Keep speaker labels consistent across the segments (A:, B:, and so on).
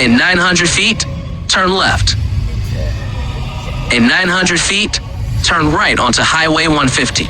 A: In 900 feet, turn left. In 900 feet, turn right onto Highway 150.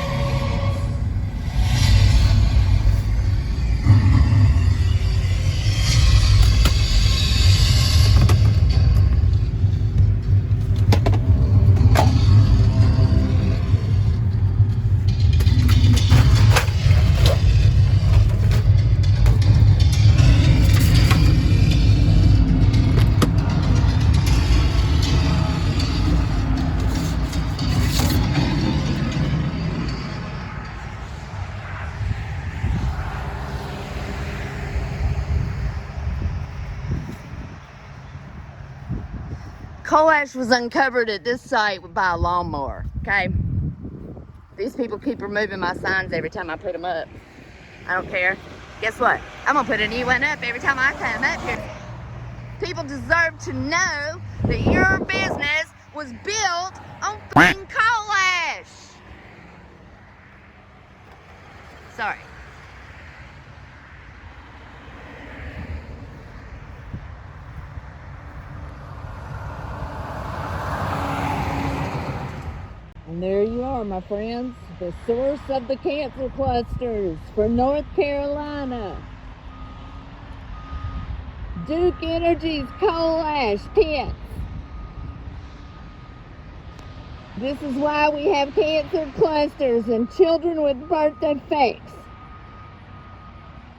B: Coal ash was uncovered at this site by a lawnmower, okay? These people keep removing my signs every time I put them up. I don't care. Guess what? I'm gonna put a new one up every time I come up here. People deserve to know that your business was built on f***ing coal ash. Sorry.
C: And there you are, my friends, the source of the cancer clusters for North Carolina. Duke Energy's coal ash pits. This is why we have cancer clusters and children with birth defects,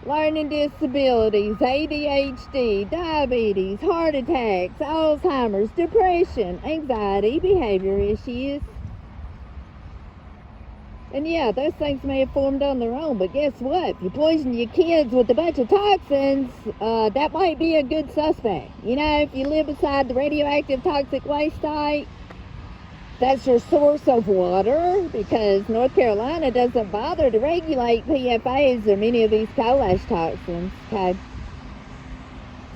C: learning disabilities, ADHD, diabetes, heart attacks, Alzheimer's, depression, anxiety, behavior issues. And yeah, those things may have formed on their own, but guess what? If you poison your kids with a bunch of toxins, that might be a good suspect. You know, if you live beside the radioactive toxic waste site, that's your source of water, because North Carolina doesn't bother to regulate PFAS or many of these coal ash toxins, okay?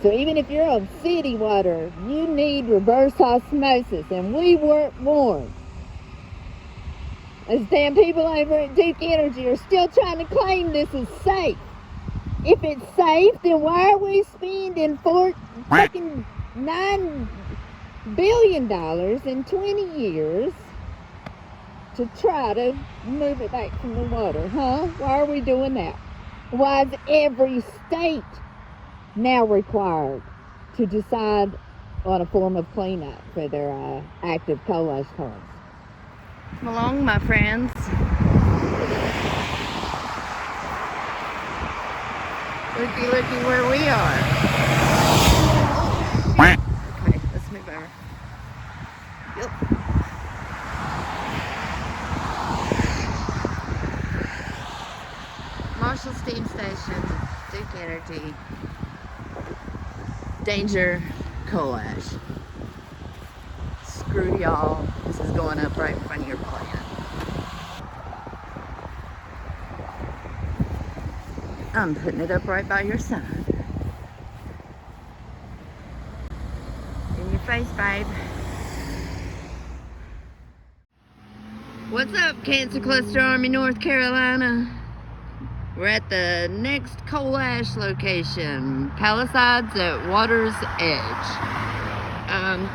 C: So even if you're on city water, you need reverse osmosis, and we weren't warned. Those damn people over at Duke Energy are still trying to claim this is safe. If it's safe, then why are we spending fucking $9 billion in 20 years to try to move it back from the water, huh? Why are we doing that? Why is every state now required to decide on a form of cleanup for their active coal ash ponds?
B: Come along, my friends. Looky where we are. Okay, let's move over. Yep. Marshall Steam Station, Duke Energy. Danger, coal ash. Screw y'all. This is going up right in front of your plant. I'm putting it up right by your side. In your face, babe. What's up, Cancer Cluster Army, North Carolina? We're at the next coal ash location, Palisades at Water's Edge.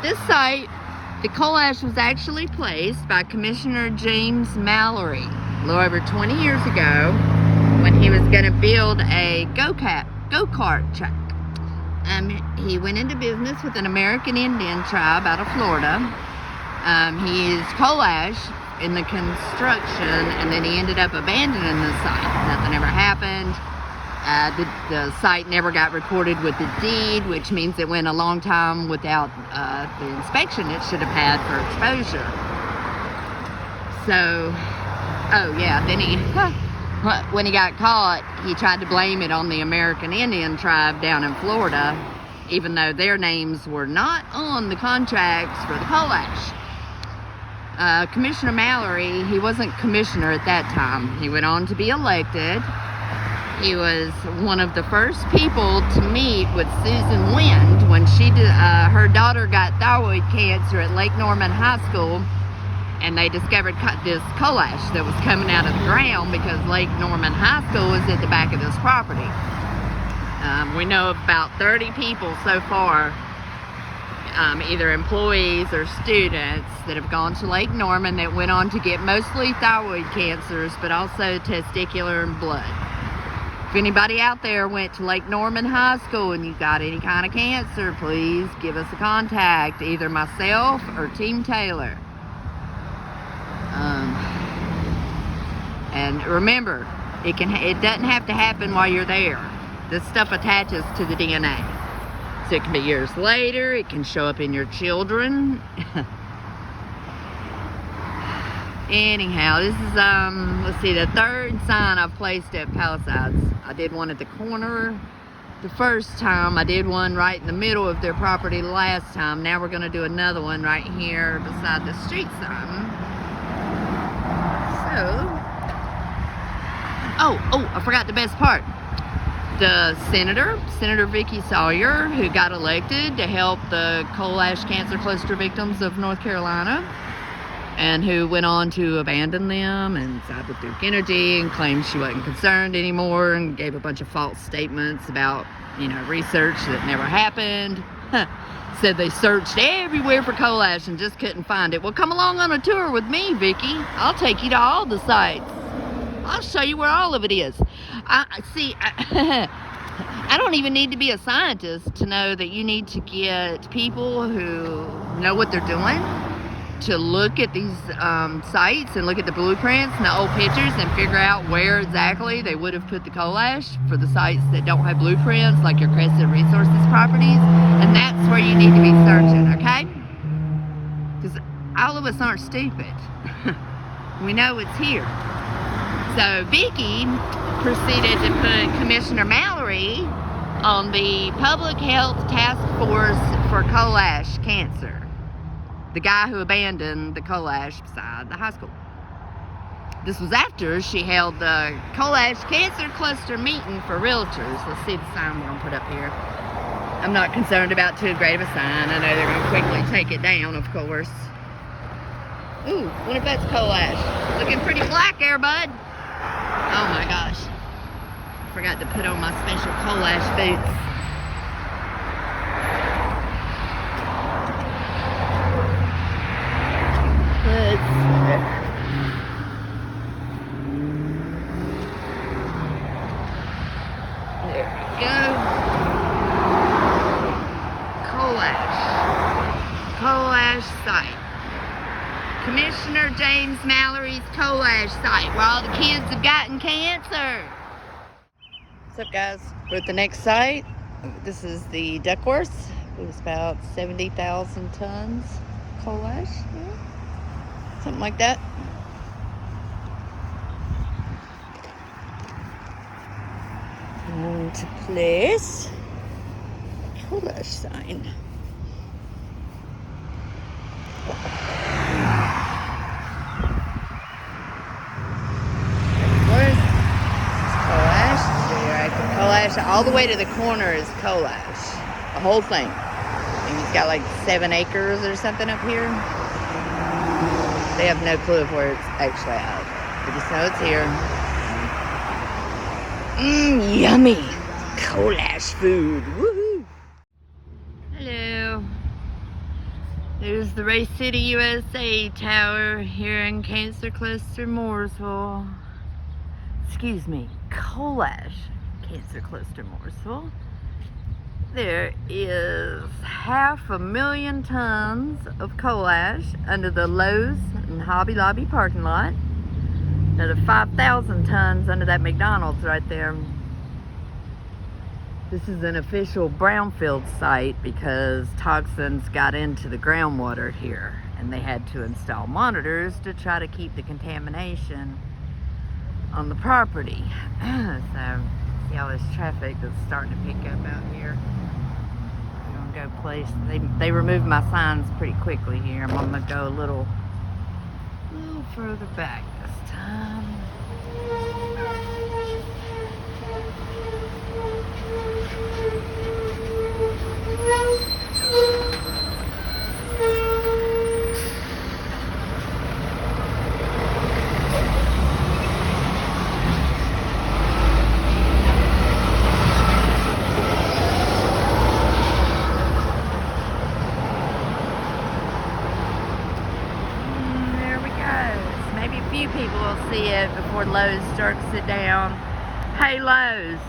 B: This site, the coal ash was actually placed by Commissioner James Mallory a little over 20 years ago when he was going to build a go-kart track. He went into business with an American Indian tribe out of Florida. He used coal ash in the construction, and then he ended up abandoning the site. Nothing ever happened. The site never got recorded with the deed, which means it went a long time without the inspection it should have had for exposure. So, oh yeah, then when he got caught, he tried to blame it on the American Indian tribe down in Florida, even though their names were not on the contracts for the coal ash. Commissioner Mallory, he wasn't commissioner at that time. He went on to be elected. He was one of the first people to meet with Susan Lind when she did, her daughter got thyroid cancer at Lake Norman High School, and they discovered this coal ash that was coming out of the ground because Lake Norman High School was at the back of this property. We know of about 30 people so far, either employees or students, that have gone to Lake Norman that went on to get mostly thyroid cancers, but also testicular and blood. If anybody out there went to Lake Norman High School and you got any kind of cancer, please give us a contact, either myself or Team Taylor. And remember, it doesn't have to happen while you're there. This stuff attaches to the DNA. So it can be years later, it can show up in your children. Anyhow, this is, let's see, the third sign I've placed at Palisades. I did one at the corner the first time. I did one right in the middle of their property last time. Now we're going to do another one right here beside the street sign. So, oh, I forgot the best part. The Senator Vicki Sawyer, who got elected to help the coal ash cancer cluster victims of North Carolina, and who went on to abandon them and side with Duke Energy and claimed she wasn't concerned anymore and gave a bunch of false statements about, research that never happened. Said they searched everywhere for coal ash and just couldn't find it. Well, come along on a tour with me, Vicki. I'll take you to all the sites. I'll show you where all of it is. I don't even need to be a scientist to know that you need to get people who know what they're doing to look at these sites and look at the blueprints and the old pictures and figure out where exactly they would have put the coal ash for the sites that don't have blueprints, like your Crescent Resources properties. And that's where you need to be searching, okay? Because all of us aren't stupid. We know it's here. So Vicki proceeded to put Commissioner Mallory on the Public Health Task Force for Coal Ash Cancer. The guy who abandoned the coal ash beside the high school. This was after she held the coal ash cancer cluster meeting for realtors. Let's see the sign we're gonna put up here. I'm not concerned about too great of a sign. I know they're gonna quickly take it down, of course. Ooh, wonder if that's coal ash. Looking pretty black there, bud. Oh my gosh. Forgot to put on my special coal ash boots. There we go. Coal ash site. Commissioner James Mallory's coal ash site, where all the kids have gotten cancer. What's up, guys? We're at the next site. This is the Duckworth. It was about 70,000 tons coal ash. Yeah. Something like that. And to place coal ash sign. Coal ash, all the way to the corner is coal ash. The whole thing. And he's got like 7 acres or something up here. They have no clue of where it's actually at. They just know it's here. Yummy. Coal ash food. Woohoo. Hello. There's the Ray City, USA Tower here in Cancer Cluster, Mooresville. Excuse me, coal ash. Cancer Cluster, Mooresville. There is 500,000 tons of coal ash under the Lowe's and Hobby Lobby parking lot. Another 5,000 tons under that McDonald's right there. This is an official brownfield site because toxins got into the groundwater here, and they had to install monitors to try to keep the contamination on the property. So see all this traffic that's starting to pick up out here. I'm gonna go place. They removed my signs pretty quickly here. I'm gonna go a little further back this time. see it before Lowe's starts it down. Hey Lowe's,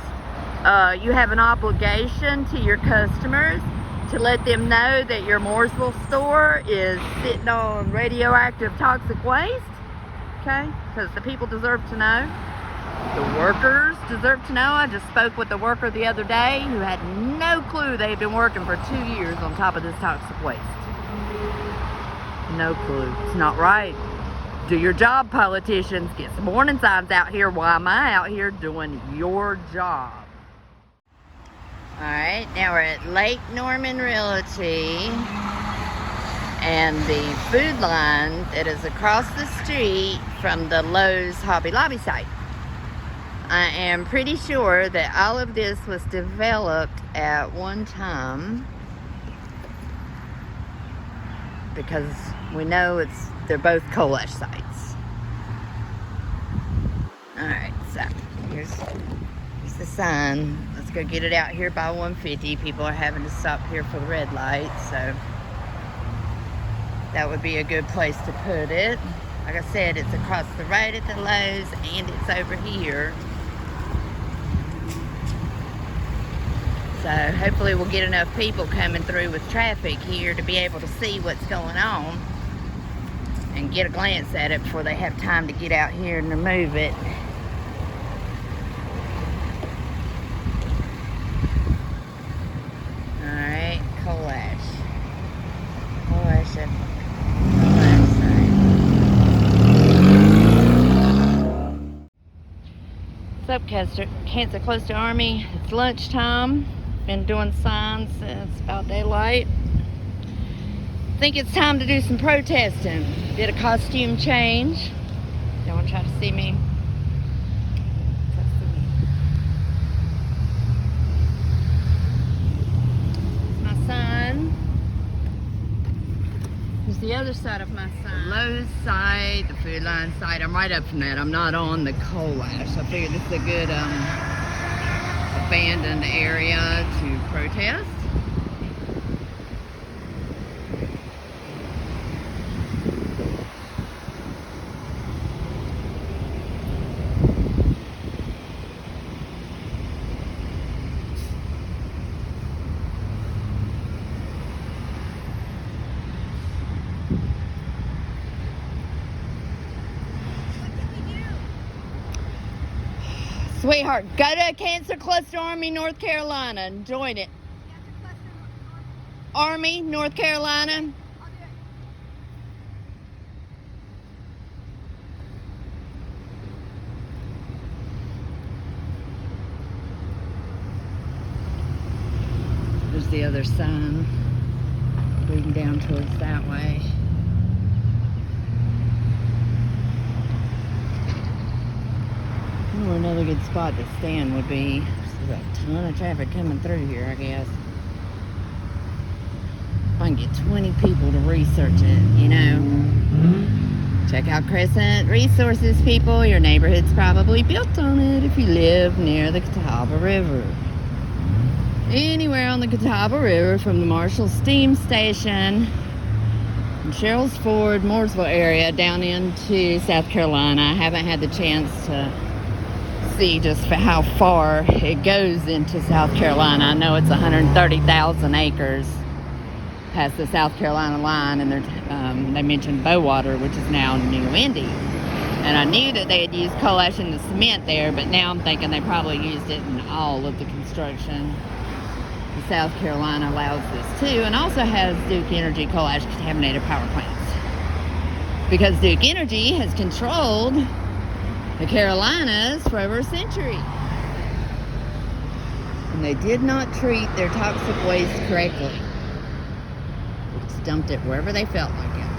B: you have an obligation to your customers to let them know that your Mooresville store is sitting on radioactive toxic waste, okay? Because the people deserve to know. The workers deserve to know. I just spoke with a worker the other day who had no clue they had been working for 2 years on top of this toxic waste. No clue. It's not right. Do your job, politicians. Get some warning signs out here. Why am I out here doing your job? Alright, now we're at Lake Norman Realty and the food line that is across the street from the Lowe's Hobby Lobby site. I am pretty sure that all of this was developed at one time because we know they're both coal ash sites. Alright, so here's the sign. Let's go get it out here by 150. People are having to stop here for the red light, so that would be a good place to put it. Like I said, it's across the road at the Lowe's and it's over here. So hopefully we'll get enough people coming through with traffic here to be able to see what's going on and get a glance at it before they have time to get out here and remove it. Alright, coal ash. Coal ash site. What's up, Cancer Close to Army? It's lunchtime. Been doing signs since about daylight. Think it's time to do some protesting. Did a costume change. Y'all want to try to see me? My sign. Here's the other side of my sign. The Lowe's side, the food line side. I'm right up from that. I'm not on the coal ash. I figured this is a good abandoned area to protest. Sweetheart, go to Cancer Cluster Army, North Carolina, and join it. Army, North Carolina. There's the other sign leading down towards that way. Or another good spot to stand would be. There's a ton of traffic coming through here, I guess. If I can get 20 people to research it, you know. Check out Crescent Resources, people. Your neighborhood's probably built on it if you live near the Catawba River. Anywhere on the Catawba River from the Marshall Steam Station from Sherrills Ford, Mooresville area down into South Carolina. I haven't had the chance to see just for how far it goes into South Carolina. I know it's 130,000 acres past the South Carolina line, and they mentioned Bowater, which is now New Indy. And I knew that they had used coal ash in the cement there, but now I'm thinking they probably used it in all of the construction. South Carolina allows this too, and also has Duke Energy coal ash contaminated power plants. Because Duke Energy has controlled the Carolinas for over a century. And they did not treat their toxic waste correctly. They just dumped it wherever they felt like it.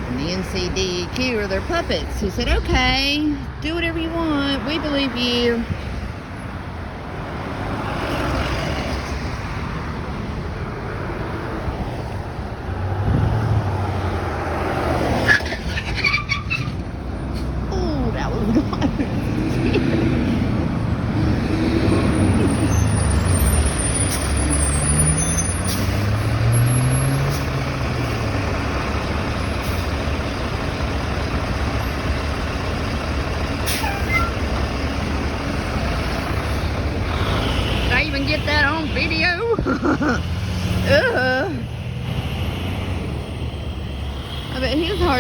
B: And the NCDEQ are their puppets who said, okay, do whatever you want, we believe you.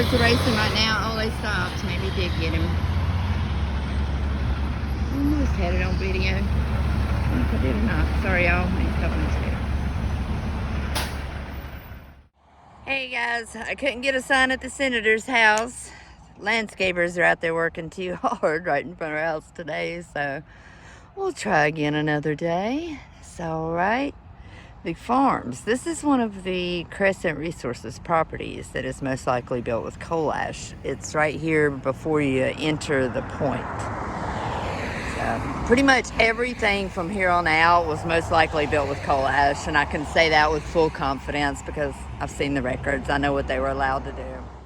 B: cars are racing right now. Oh, they stopped. Maybe did get him. Almost had it on video. I don't know if I did or not. Sorry, y'all. He's stopping his video. Hey guys, I couldn't get a sign at the senator's house. Landscapers are out there working too hard right in front of our house today, so we'll try again another day. It's all right. Big Farms. This is one of the Crescent Resources properties that is most likely built with coal ash. It's right here before you enter the point. So pretty much everything from here on out was most likely built with coal ash, and I can say that with full confidence because I've seen the records. I know what they were allowed to do.